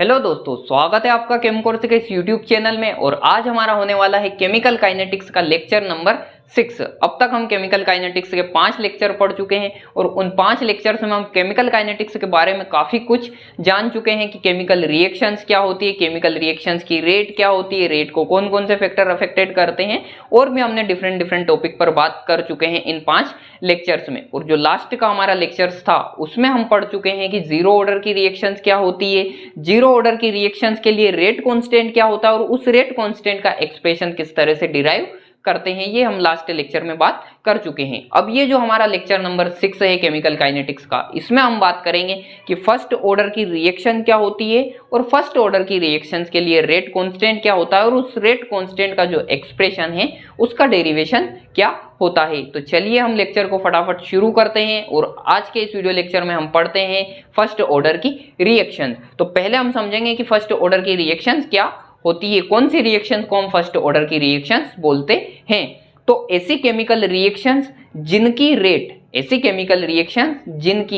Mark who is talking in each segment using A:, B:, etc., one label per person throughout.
A: Hello दोस्तों, स्वागत है आपका केम कोर्स के इस यूट्यूब चैनल में। और आज हमारा होने वाला है केमिकल काइनेटिक्स का लेक्चर नंबर 6। अब तक हम केमिकल काइनेटिक्स के 5 लेक्चर पढ़ चुके हैं और उन 5 लेक्चर्स में हम केमिकल काइनेटिक्स के बारे में काफ़ी कुछ जान चुके हैं कि केमिकल रिएक्शंस क्या होती है, केमिकल रिएक्शंस की रेट क्या होती है, रेट को कौन कौन से फैक्टर अफेक्टेड करते हैं, और भी हमने डिफरेंट टॉपिक पर बात कर चुके हैं इन 5 लेक्चर्स में। और जो लास्ट का हमारा लेक्चर्स था उसमें हम पढ़ चुके हैं कि जीरो ऑर्डर की रिएक्शंस क्या होती है, जीरो ऑर्डर की रिएक्शंस के लिए रेट कांस्टेंट क्या होता है और उस रेट कांस्टेंट का एक्सप्रेशन किस तरह से डिराइव करते हैं, ये हम लास्ट लेक्चर में बात कर चुके हैं। अब ये जो हमारा लेक्चर नंबर 6 है केमिकल काइनेटिक्स का, इसमें हम बात करेंगे कि फर्स्ट ऑर्डर की रिएक्शन क्या होती है और फर्स्ट ऑर्डर की रिएक्शंस के लिए रेट कांस्टेंट क्या होता है और उस रेट कांस्टेंट का जो एक्सप्रेशन है उसका डेरिवेशन क्या होता है। तो चलिए हम लेक्चर को फटाफट शुरू करते हैं और आज के इस वीडियो लेक्चर में हम पढ़ते हैं फर्स्ट ऑर्डर की रिएक्शंस। तो पहले हम समझेंगे कि फर्स्ट ऑर्डर की रिएक्शंस क्या होती है, कौन सी रिएक्शंस को हम फर्स्ट ऑर्डर की रिएक्शंस बोलते हैं। तो ऐसी केमिकल रिएक्शंस जिनकी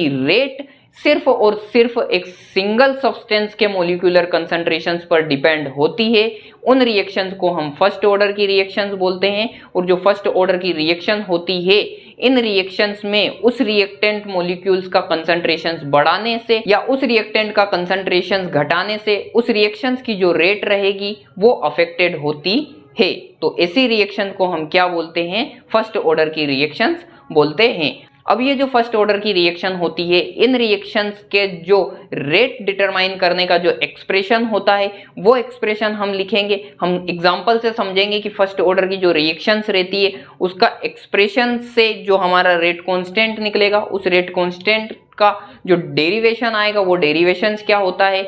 A: रेट सिर्फ और सिर्फ एक सिंगल सब्सटेंस के मॉलिक्यूलर कंसंट्रेशंस पर डिपेंड होती है, उन रिएक्शंस को हम फर्स्ट ऑर्डर की रिएक्शंस बोलते हैं। और जो फर्स्ट ऑर्डर की रिएक्शन होती है, इन रिएक्शंस में उस रिएक्टेंट मॉलिक्यूल्स का कंसंट्रेशंस बढ़ाने से या उस रिएक्टेंट का कंसंट्रेशंस घटाने से उस रिएक्शंस की जो रेट रहेगी वो अफेक्टेड होती है। तो ऐसी रिएक्शन को हम क्या बोलते हैं, फर्स्ट ऑर्डर की रिएक्शंस बोलते हैं। अब ये जो फर्स्ट ऑर्डर की रिएक्शन होती है, इन रिएक्शंस के जो रेट डिटरमाइन करने का जो एक्सप्रेशन होता है वो एक्सप्रेशन हम लिखेंगे। हम एग्जांपल से समझेंगे कि फर्स्ट ऑर्डर की जो रिएक्शंस रहती है उसका एक्सप्रेशन से जो हमारा रेट कांस्टेंट निकलेगा, उस रेट कांस्टेंट का जो डेरिवेशन आएगा वो डेरिवेशंस क्या होता है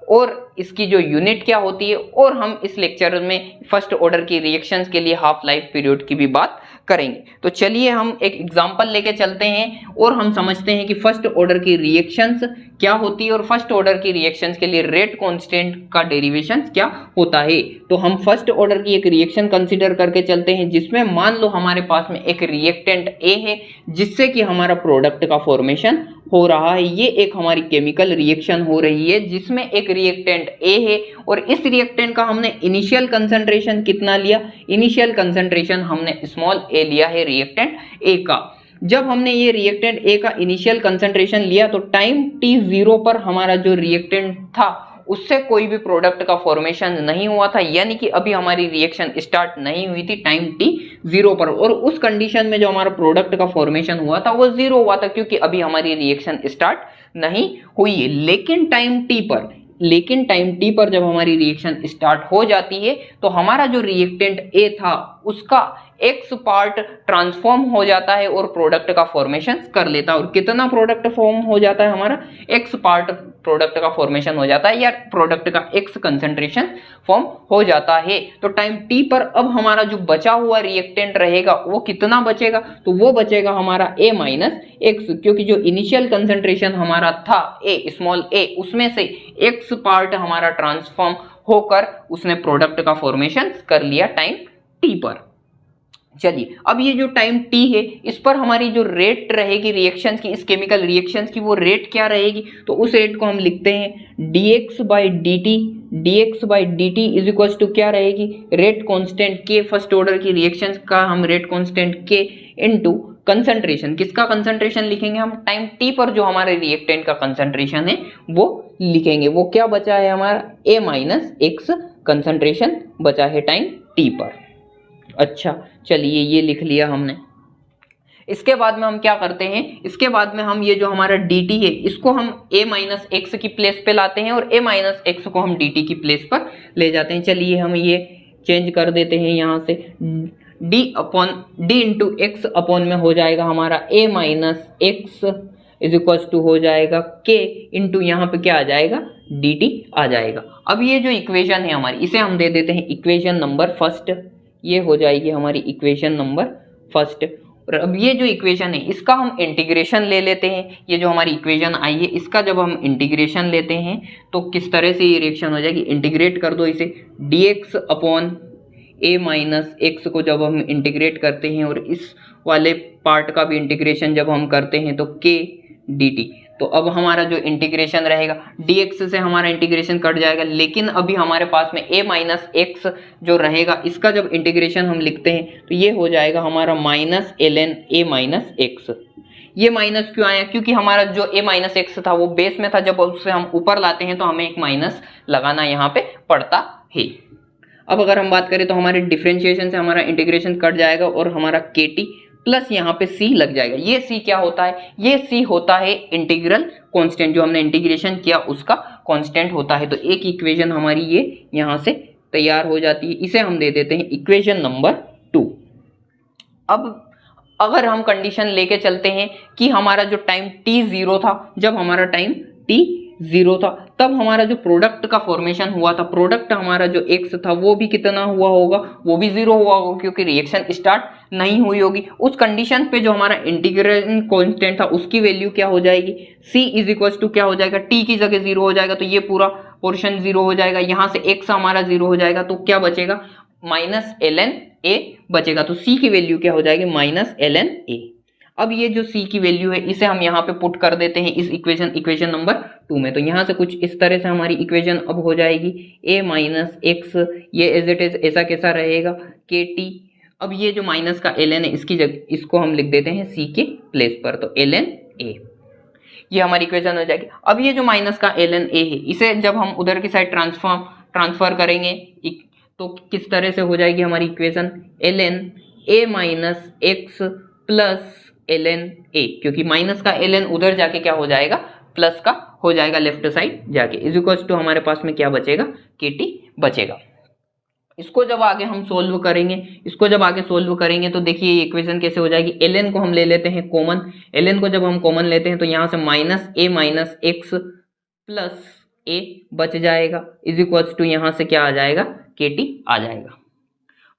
A: और इसकी जो यूनिट क्या होती है। और हम इस लेक्चर में फर्स्ट ऑर्डर की रिएक्शंस के लिए हाफ लाइफ पीरियड की भी बात करेंगे। तो चलिए हम एक एग्जांपल लेके चलते हैं और हम समझते हैं कि फर्स्ट ऑर्डर की रिएक्शंस क्या होती है और फर्स्ट ऑर्डर की रिएक्शंस के लिए रेट कांस्टेंट का डेरिवेशन क्या होता है। तो हम फर्स्ट ऑर्डर की एक रिएक्शन कंसीडर करके चलते हैं जिसमें मान लो हमारे पास में एक रिएक्टेंट ए है जिससे कि हमारा प्रोडक्ट का फॉर्मेशन हो रहा है। ये एक हमारी केमिकल रिएक्शन हो रही है जिसमें एक रिएक्टेंट ए है और इस रिएक्टेंट का हमने इनिशियल कंसंट्रेशन कितना लिया, इनिशियल कंसंट्रेशन हमने स्मॉल ए लिया है रिएक्टेंट ए का। जब हमने ये रिएक्टेंट ए का इनिशियल कंसंट्रेशन लिया तो टाइम t0 पर हमारा जो रिएक्टेंट था उससे कोई भी प्रोडक्ट का फॉर्मेशन नहीं हुआ था, यानी कि अभी हमारी रिएक्शन स्टार्ट नहीं हुई थी टाइम t0 पर। और उस कंडीशन में जो हमारा प्रोडक्ट का फॉर्मेशन हुआ था वो 0 हुआ था क्योंकि अभी हमारी रिएक्शन स्टार्ट नहीं हुई है। लेकिन टाइम टी पर जब हमारी रिएक्शन स्टार्ट हो जाती है तो हमारा जो रिएक्टेंट ए था उसका एक्स पार्ट ट्रांसफॉर्म हो जाता है और प्रोडक्ट का फॉर्मेशन कर लेता है। और कितना प्रोडक्ट फॉर्म हो जाता है, हमारा एक्स पार्ट प्रोडक्ट का फॉर्मेशन हो जाता है या प्रोडक्ट का एक्स कंसंट्रेशन फॉर्म हो जाता है। तो टाइम टी पर अब हमारा जो बचा हुआ रिएक्टेंट रहेगा वो कितना बचेगा, तो वो बचेगा हमारा ए माइनस एक्स, क्योंकि जो इनिशियल कंसंट्रेशन हमारा था ए स्मॉल ए उसमें से एक्स पार्ट हमारा ट्रांसफॉर्म होकर उसने प्रोडक्ट का फॉर्मेशन कर लिया टाइम टी पर। चलिए अब ये जो टाइम t है इस पर हमारी जो रेट रहेगी रिएक्शंस की, इस केमिकल रिएक्शंस की, वो रेट क्या रहेगी, तो उस रेट को हम लिखते हैं dx/dt इज इक्वल टू क्या रहेगी, रेट कांस्टेंट के, फर्स्ट ऑर्डर की रिएक्शंस का हम रेट कांस्टेंट के इनटू कंसंट्रेशन, किसका कंसंट्रेशन लिखेंगे हम, टाइम t पर जो हमारे रिएक्टेंट का कंसंट्रेशन है वो लिखेंगे। वो क्या बचा है हमारा a माइनस एक्स कंसंट्रेशन बचा है टाइम t पर। अच्छा चलिए ये लिख लिया हमने। इसके बाद में हम क्या करते हैं, इसके बाद में हम ये जो हमारा dt है इसको हम a माइनस एक्स की प्लेस पे लाते हैं और a माइनस एक्स को हम dt की प्लेस पर ले जाते हैं। चलिए हम ये चेंज कर देते हैं, यहाँ से d इंटू एक्स अपॉन में हो जाएगा हमारा a minus x is equal to हो जाएगा k इंटू यहाँ पे क्या आ जाएगा, dt आ जाएगा। अब ये जो इक्वेशन है हमारी इसे हम दे देते हैं इक्वेशन नंबर फर्स्ट, ये हो जाएगी हमारी इक्वेशन नंबर फर्स्ट। और अब ये जो इक्वेशन है इसका हम इंटीग्रेशन ले लेते हैं। ये जो हमारी इक्वेशन आई है इसका जब हम इंटीग्रेशन लेते हैं तो किस तरह से ये रिएक्शन हो जाएगी, इंटीग्रेट कर दो इसे, dx upon a minus x को जब हम इंटीग्रेट करते हैं और इस वाले पार्ट का भी इंटीग्रेशन जब हम करते हैं तो k dt। तो अब हमारा जो इंटीग्रेशन रहेगा dx से हमारा इंटीग्रेशन कट जाएगा, लेकिन अभी हमारे पास में a माइनस एक्स जो रहेगा इसका जब इंटीग्रेशन हम लिखते हैं तो ये हो जाएगा हमारा minus ln a minus x. ये माइनस क्यों आया? क्योंकि हमारा जो a माइनस एक्स था वो बेस में था, जब उससे हम ऊपर लाते हैं तो हमें एक माइनस लगाना यहाँ पे पड़ता है। अब अगर हम बात करें तो हमारे डिफरेंशिएशन से हमारा इंटीग्रेशन कट जाएगा और हमारा kt प्लस यहाँ पे c लग जाएगा। ये c क्या होता है? ये c होता है इंटीग्रल कांस्टेंट, जो हमने इंटीग्रेशन किया उसका कांस्टेंट होता है। तो एक इक्वेशन हमारी ये यहाँ से तैयार हो जाती है, इसे हम दे देते हैं इक्वेशन नंबर 2। अब अगर हम कंडीशन लेके चलते हैं कि हमारा जो टाइम t0 था, जब हमारा टाइम t0 था तब हमारा जो प्रोडक्ट का फॉर्मेशन हुआ था, प्रोडक्ट हमारा जो x था वो भी कितना हुआ होगा? वो भी 0 हुआ होगा, क्योंकि रिएक्शन स्टार्ट नहीं हुई होगी। उस कंडीशन पे जो हमारा इंटीग्रेशन कांस्टेंट था उसकी वैल्यू क्या हो जाएगी? c इज इक्वल टू क्या हो जाएगा? t की जगह 0 हो जाएगा, तो ये पूरा पोर्शन 0 हो जाएगा। यहाँ से x हमारा 0 हो जाएगा, तो क्या बचेगा? माइनस ln a बचेगा। तो c की वैल्यू क्या हो जाएगी? Minus ln a। अब ये जो c की वैल्यू है इसे हम यहाँ पे पुट कर देते हैं इस इक्वेशन नंबर 2 में। तो यहाँ से कुछ इस तरह से हमारी इक्वेशन अब हो जाएगी a माइनस एक्स, ये एज इट इज ऐसा कैसा रहेगा kt। अब ये जो माइनस का ln है इसकी जगह इसको हम लिख देते हैं c के प्लेस पर, तो ln a, ये हमारी इक्वेशन हो जाएगी। अब ये जो माइनस का ln a है इसे जब हम उधर की साइड ट्रांसफर करेंगे तो किस तरह से हो जाएगी हमारी equation? ln a minus x plus ln a, क्योंकि माइनस का ln उधर जाके क्या हो जाएगा? प्लस का हो जाएगा लेफ्ट साइड जाके, इज इक्वल टू हमारे पास में क्या बचेगा? kt बचेगा। इसको जब आगे हम सोल्व करेंगे, तो देखिए ये इक्वेशन कैसे हो जाएगी? ln को हम ले लेते हैं कॉमन, ln को जब हम कॉमन लेते हैं तो यहाँ से minus a minus x plus a बच जाएगा, इज इक्वल टू यहाँ से क्या आ जाएगा? kt आ जाएगा।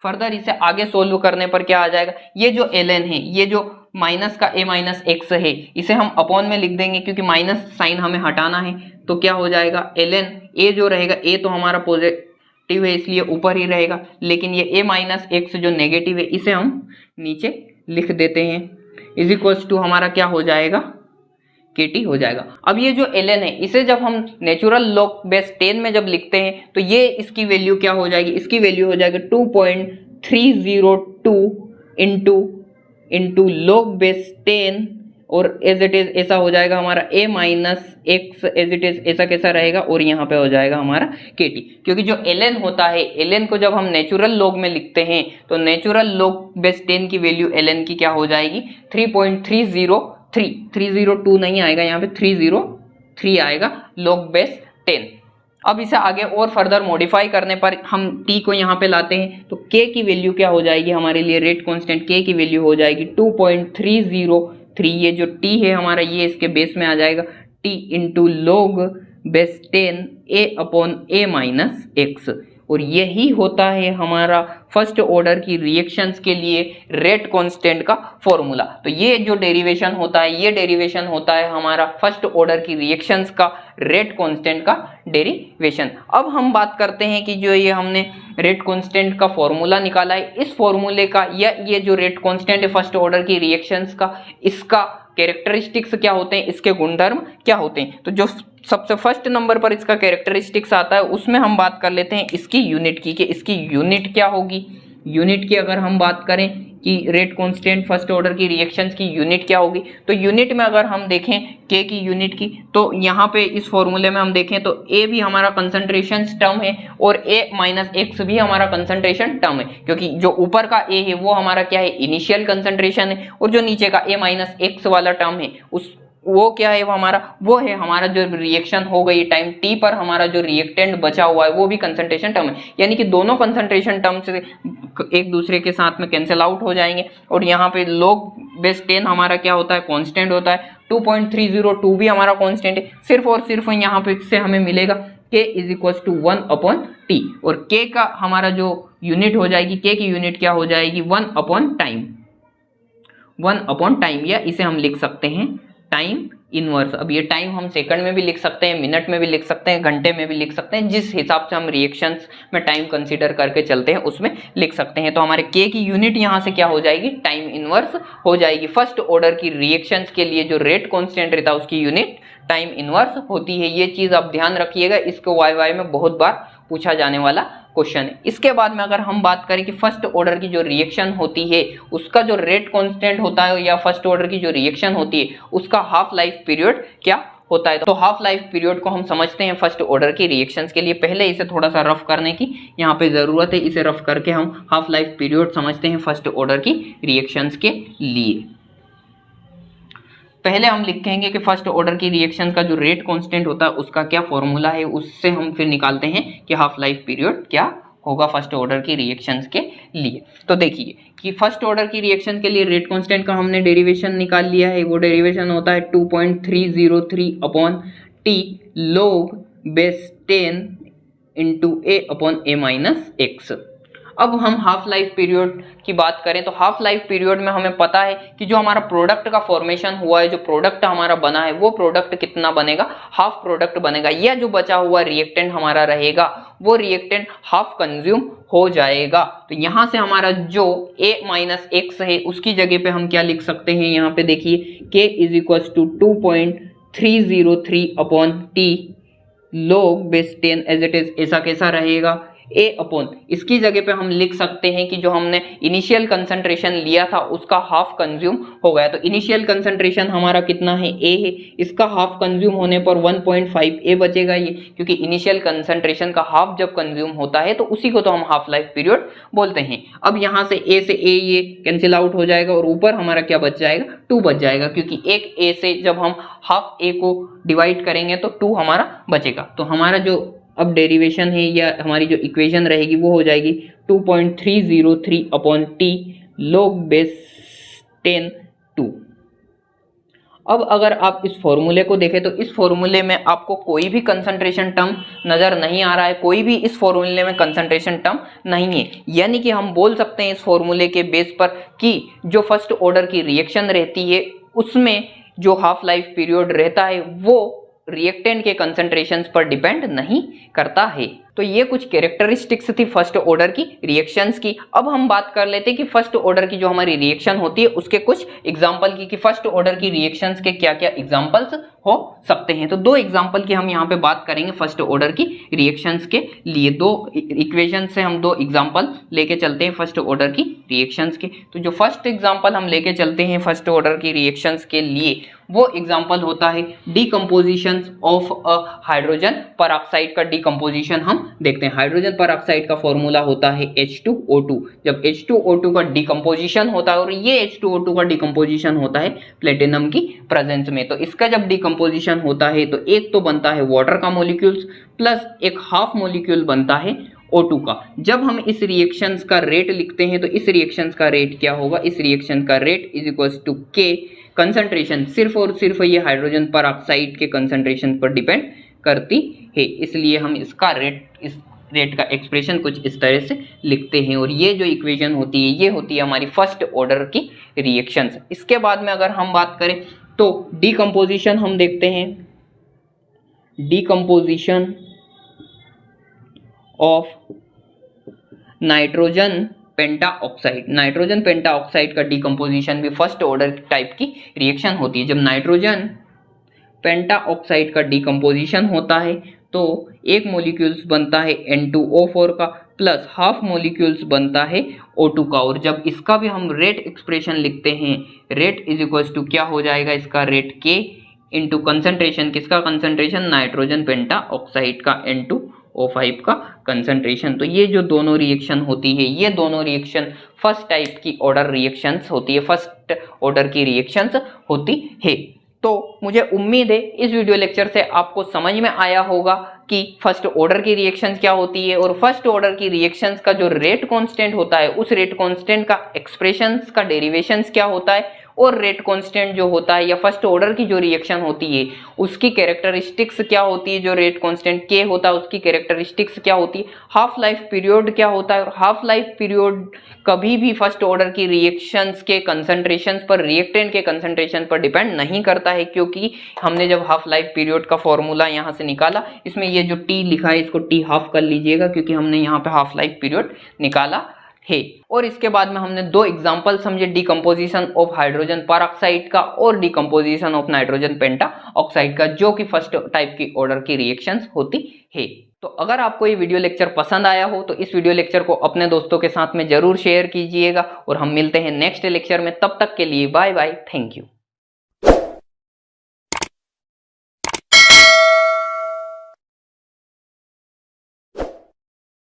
A: फर्दर इसे आगे सोल्व करने पर क्या आ जाएगा? ये जो ln है, ये जो माइनस का a माइनस एक्स है, इसे हम अपॉन में लिख देंगे क्योंकि माइनस साइन हमें हटाना है। तो क्या हो जाएगा? ln a जो रहेगा, a तो हमारा पॉजिटिव है इसलिए ऊपर ही रहेगा, लेकिन ये a माइनस एक्स जो नेगेटिव है इसे हम नीचे लिख देते हैं, इज इक्वल टू हमारा क्या हो जाएगा? kt हो जाएगा। अब ये जो ln है इसे जब हम नेचुरल लॉग बेस 10 में जब लिखते हैं तो ये इसकी वैल्यू क्या हो जाएगी? इसकी वैल्यू हो जाएगी 2.302 इंटू लॉग बेस 10, और एज इट इज ऐसा हो जाएगा हमारा a minus x, as it is ऐसा कैसा रहेगा? और यहाँ पे हो जाएगा हमारा kt, क्योंकि जो ln होता है, ln को जब हम नेचुरल लॉग में लिखते हैं तो नेचुरल लॉग बेस 10 की वैल्यू ln की क्या हो जाएगी? 3.302 नहीं आएगा, यहाँ पे 303 आएगा लॉग बेस 10। अब इसे आगे और फर्दर मॉडिफाई करने पर हम t को यहाँ पे लाते हैं तो k की वैल्यू क्या हो जाएगी हमारे लिए? रेट कांस्टेंट k की वैल्यू हो जाएगी 2.303। ये जो t है हमारा ये इसके बेस में आ जाएगा, t into log base 10 a upon a minus x. और यही होता है हमारा फर्स्ट ऑर्डर की रिएक्शंस के लिए रेट कांस्टेंट का फॉर्मूला। तो ये जो डेरिवेशन होता है, ये डेरिवेशन होता है हमारा फर्स्ट ऑर्डर की रिएक्शंस का रेट कांस्टेंट का डेरिवेशन। अब हम बात करते हैं कि जो ये हमने रेट कांस्टेंट का फॉर्मूला निकाला है, इस फॉर्मूले का या ये जो रेट कांस्टेंट है फर्स्ट ऑर्डर की रिएक्शंस का, इसका कैरेक्टरिस्टिक्स क्या होते हैं, इसके गुणधर्म क्या होते हैं? तो जो सबसे फर्स्ट नंबर पर इसका कैरेक्टरिस्टिक्स आता है उसमें हम बात कर लेते हैं इसकी यूनिट की, कि इसकी यूनिट क्या होगी। यूनिट की अगर हम बात करें कि रेट कांस्टेंट फर्स्ट ऑर्डर की रिएक्शंस की यूनिट क्या होगी, तो यूनिट में अगर हम देखें के की यूनिट की, तो यहाँ पे इस फॉर्मूले में हम देखें तो ए भी हमारा कंसंट्रेशन टर्म है और ए माइनस एक्स भी हमारा कंसंट्रेशन टर्म है, क्योंकि जो ऊपर का ए है वो हमारा क्या है? इनिशियल कंसंट्रेशन है, और जो नीचे का ए माइनस एक्स वाला टर्म है वो क्या है? वो है हमारा जो रिएक्शन हो गई टाइम टी पर, हमारा जो रिएक्टेंट बचा हुआ है वो भी कंसंट्रेशन टर्म है। यानी कि दोनों कंसंट्रेशन टर्म से एक दूसरे के साथ में कैंसिल आउट हो जाएंगे, और यहाँ पे लॉग बेस 10 हमारा क्या होता है? कांस्टेंट होता है। 2.302 भी हमारा कांस्टेंट है, सिर्फ और सिर्फ यहाँ पे से हमें मिलेगा k is equal to 1 upon t, और k का हमारा जो यूनिट हो जाएगी, k की यूनिट क्या हो जाएगी? 1 अपॉन टाइम, या इसे हम लिख सकते हैं टाइम इनवर्स। अब ये टाइम हम सेकंड में भी लिख सकते हैं, मिनट में भी लिख सकते हैं, घंटे में भी लिख सकते हैं, जिस हिसाब से हम रिएक्शंस में टाइम कंसीडर करके चलते हैं उसमें लिख सकते हैं। तो हमारे के की यूनिट यहाँ से क्या हो जाएगी, टाइम इनवर्स हो जाएगी। फर्स्ट ऑर्डर की रिएक्शंस के लिए जो रेट कांस्टेंट रहता है उसकी यूनिट टाइम इनवर्स होती है। ये चीज आप ध्यान रखिएगा, इसको वाई में बहुत बार पूछा जाने वाला क्वेश्चन है। इसके बाद में अगर हम बात करें कि फर्स्ट ऑर्डर की जो रिएक्शन होती है उसका जो रेट कांस्टेंट होता है, या फर्स्ट ऑर्डर की जो रिएक्शन होती है उसका हाफ लाइफ पीरियड क्या होता है। तो हाफ लाइफ पीरियड को हम समझते हैं फर्स्ट ऑर्डर की रिएक्शंस के लिए। पहले इसे थोड़ा सा रफ करने की यहाँ पे जरूरत है, इसे रफ करके हम हाफ लाइफ पीरियड समझते हैं फर्स्ट ऑर्डर की रिएक्शंस के लिए। पहले हम लिखेंगे कि फर्स्ट ऑर्डर की रिएक्शन का जो रेट कांस्टेंट होता है उसका क्या फॉर्मूला है, उससे हम फिर निकालते हैं कि हाफ लाइफ पीरियड क्या होगा फर्स्ट ऑर्डर की रिएक्शंस के लिए। तो देखिए कि फर्स्ट ऑर्डर की रिएक्शन के लिए रेट कांस्टेंट का हमने डेरिवेशन निकाल लिया है। वो डेरिवेशन होता है 2.303 upon T log base 10 into A upon A minus X. अब हम हाफ लाइफ पीरियड की बात करें तो हाफ लाइफ पीरियड में हमें पता है कि जो हमारा प्रोडक्ट का फॉर्मेशन हुआ है, जो प्रोडक्ट हमारा बना है वो प्रोडक्ट कितना बनेगा, हाफ प्रोडक्ट बनेगा। या जो बचा हुआ रिएक्टेंट हमारा रहेगा वो रिएक्टेंट हाफ कंज्यूम हो जाएगा। तो यहां से हमारा जो a माइनस एक्स है उसकी जगह पे हम क्या लिख सकते हैं, यहाँ पे देखिए k is equal to 2.303 upon T log base 10 as it is. ऐसा कैसा रहेगा, ए अपॉन, इसकी जगह पे हम लिख सकते हैं कि जो हमने इनिशियल कंसंट्रेशन लिया था उसका हाफ कंज्यूम हो गया। तो इनिशियल कंसंट्रेशन हमारा कितना है, ए है, इसका हाफ कंज्यूम होने पर 1.5 ए बचेगा ये, क्योंकि इनिशियल कंसंट्रेशन का हाफ जब कंज्यूम होता है तो उसी को तो हम हाफ लाइफ पीरियड बोलते हैं। अब यहाँ से ए ये कैंसिल आउट हो जाएगा और ऊपर हमारा क्या बच जाएगा, 2 बच जाएगा, क्योंकि एक ए से जब हम हाफ ए को डिवाइड करेंगे तो 2 हमारा बचेगा। तो हमारा जो अब डेरिवेशन है या हमारी जो इक्वेशन रहेगी वो हो जाएगी 2.303 अपॉन टी log बेस 10 2। अब अगर आप इस फॉर्मूले को देखें तो इस फॉर्मूले में आपको कोई भी कंसंट्रेशन टर्म नजर नहीं आ रहा है, कोई भी इस फॉर्मूले में कंसंट्रेशन टर्म नहीं है। यानी कि हम बोल सकते हैं इस फॉर्मूले के बेस पर कि जो फर्स्ट ऑर्डर की रिएक्शन रहती है उसमें जो हाफ लाइफ पीरियड रहता है वो रिएक्टेंट के कंसंट्रेशंस पर डिपेंड नहीं करता है। तो ये कुछ कैरेक्टरिस्टिक्स थी फर्स्ट ऑर्डर की रिएक्शंस की। अब हम बात कर लेते हैं कि फर्स्ट ऑर्डर की जो हमारी रिएक्शन होती है उसके कुछ एग्जांपल की, कि फर्स्ट ऑर्डर की रिएक्शंस के क्या क्या एग्जांपल्स हो सकते हैं। तो 2 एग्जांपल की हम यहाँ पे बात करेंगे फर्स्ट ऑर्डर की रिएक्शंस के लिए। 2 इक्वेशन से हम 2 एग्जांपल लेके चलते हैं फर्स्ट ऑर्डर की रिएक्शंस के। तो जो फर्स्ट एग्जांपल हम लेके चलते हैं फर्स्ट ऑर्डर की रिएक्शंस के लिए वो एग्जांपल होता है decomposition of a hydrogen peroxide का डीकम्पोजिशन हम देखते हैं। हाइड्रोजन परऑक्साइड का फॉर्मूला होता है H2O2। जब H2O2 का डीकम्पोजिशन होता है और ये H2O2 का डीकम्पोजिशन होता है प्लेटिनम की प्रेजेंस में, तो इसका जब डीकम्पोजिशन होता है तो एक तो बनता है वाटर का मॉलिक्यूल्स प्लस एक हाफ मॉलिक्यूल बनता है O2 का। जब हम इस रिएक्शंस का रेट लिखते हैं तो इस रिएक्शंस का रेट क्या होगा, इस रिएक्शन का rate is equal to K concentration सिर्फ और सिर्फ ये हाइड्रोजन परऑक्साइड के कंसंट्रेशन पर डिपेंड करती है, इसलिए हम इसका इस रेट का एक्सप्रेशन कुछ इस तरह से लिखते हैं। और ये जो इक्वेशन होती है ये होती है हमारी फर्स्ट ऑर्डर की रिएक्शंस। इसके बाद में अगर हम बात करें तो डीकम्पोजिशन हम देखते हैं, decomposition of nitrogen penta oxide. Nitrogen penta oxide का डीकम्पोजिशन भी फर्स्ट ऑर्डर टाइप की रिएक्शन होती है। जब नाइट्रोजन पेंटा ऑक्साइड का डीकम्पोजिशन होता है तो एक मॉलिक्यूल्स बनता है N2O4 का प्लस हाफ मॉलिक्यूल्स बनता है O2 का। और जब इसका भी हम रेट एक्सप्रेशन लिखते हैं, रेट इज इक्वल टू क्या हो जाएगा, इसका रेट K इंटू कंसंट्रेशन, किसका कंसंट्रेशन, नाइट्रोजन पेंटा ऑक्साइड का N2O5 का कंसंट्रेशन। तो ये जो दोनों रिएक्शन होती है ये दोनों रिएक्शन फर्स्ट टाइप की ऑर्डर रिएक्शंस होती है, फर्स्ट ऑर्डर की रिएक्शंस होती है। तो मुझे उम्मीद है इस वीडियो लेक्चर से आपको समझ में आया होगा कि फर्स्ट ऑर्डर की रिएक्शंस क्या होती है और फर्स्ट ऑर्डर की रिएक्शंस का जो रेट कांस्टेंट होता है उस रेट कांस्टेंट का एक्सप्रेशंस का डेरिवेशंस क्या होता है और रेट कांस्टेंट जो होता है या फर्स्ट ऑर्डर की जो रिएक्शन होती है उसकी कैरेक्टरिस्टिक्स क्या होती है, जो रेट कांस्टेंट के होता है उसकी कैरेक्टरिस्टिक्स क्या होती है, हाफ लाइफ पीरियड क्या होता है। और हाफ लाइफ पीरियड कभी भी फर्स्ट ऑर्डर की रिएक्शंस के कंसंट्रेशंस पर, रिएक्टेंट के कंसंट्रेशन पर डिपेंड नहीं करता है, क्योंकि हमने जब हाफ लाइफ पीरियड का फॉर्मूला यहाँ से निकाला, इसमें ये जो टी लिखा है इसको टी हाफ कर लीजिएगा क्योंकि हमने यहाँ पे हाफ लाइफ पीरियड निकाला है। और इसके बाद में हमने दो एग्जांपल समझे, डिकम्पोजिशन ऑफ हाइड्रोजन परऑक्साइड का और decomposition of nitrogen penta oxide का, जो कि फर्स्ट टाइप की ऑर्डर की रिएक्शंस होती है। तो अगर आपको ये वीडियो लेक्चर पसंद आया हो तो इस वीडियो लेक्चर को अपने दोस्तों के साथ में जरूर शेयर कीजिएगा और हम मिलते हैं नेक्स्ट लेक्चर में। तब तक के लिए बाय बाय, थैंक यू।